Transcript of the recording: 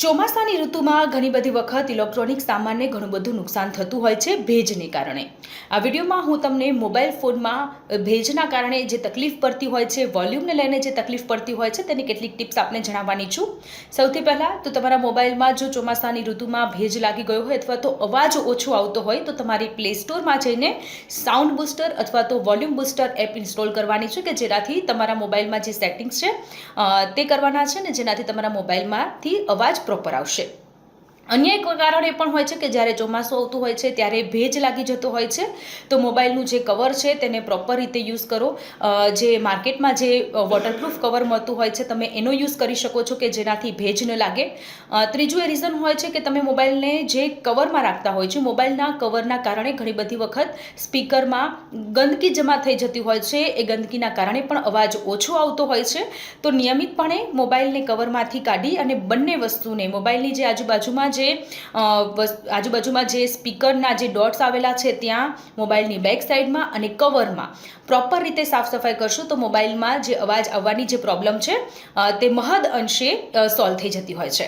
ચોમાસાની ઋતુમાં ઘણી બધી વખત ઇલેક્ટ્રોનિક સામાનને ઘણું બધું નુકસાન થતું હોય છે ભેજને કારણે. આ વિડીયોમાં હું તમને મોબાઈલ ફોનમાં ભેજના કારણે જે તકલીફ પડતી હોય છે, વોલ્યુમને લઈને જે તકલીફ પડતી હોય છે તેની કેટલીક ટિપ્સ આપને જણાવવાની છું. સૌથી પહેલાં તો તમારા મોબાઈલમાં જો ચોમાસાની ઋતુમાં ભેજ લાગી ગયો હોય અથવા તો અવાજ ઓછો આવતો હોય તો તમારી પ્લે સ્ટોરમાં જઈને સાઉન્ડ બૂસ્ટર અથવા તો વોલ્યુમ બૂસ્ટર એપ ઇન્સ્ટોલ કરવાની છે કે જેનાથી તમારા મોબાઈલમાં જે સેટિંગ્સ છે તે કરવાના છે ને જેનાથી તમારા મોબાઈલમાંથી અવાજ પ્રોપર આવશે. અન્ય એક કારણ એ પણ હોય છે કે જ્યારે ચોમાસું આવતું હોય છે ત્યારે ભેજ લાગી જતો હોય છે તો મોબાઈલનું જે કવર છે તેને પ્રોપર રીતે યુઝ કરો. જે માર્કેટમાં જે વોટરપ્રૂફ કવર મળતું હોય છે તમે એનો યુઝ કરી શકો છો કે જેનાથી ભેજ ન લાગે. ત્રીજું એ રીઝન હોય છે કે તમે મોબાઈલને જે કવરમાં રાખતા હોય છે, મોબાઈલના કવરના કારણે ઘણી બધી વખત સ્પીકરમાં ગંદકી જમા થઈ જતી હોય છે. એ ગંદકીના કારણે પણ અવાજ ઓછો આવતો હોય છે. તો નિયમિતપણે મોબાઈલને કવરમાંથી કાઢી અને બંને વસ્તુને મોબાઈલની જે આજુબાજુમાં જે સ્પીકરના જે ડોટ્સ આવેલા છે ત્યાં મોબાઈલની બેક સાઈડમાં અને કવરમાં પ્રોપર રીતે સાફ સફાઈ કરશો તો મોબાઈલમાં જે અવાજ આવવાની જે પ્રોબ્લેમ છે તે મહદ અંશે સોલ્વ થઈ જતી હોય છે.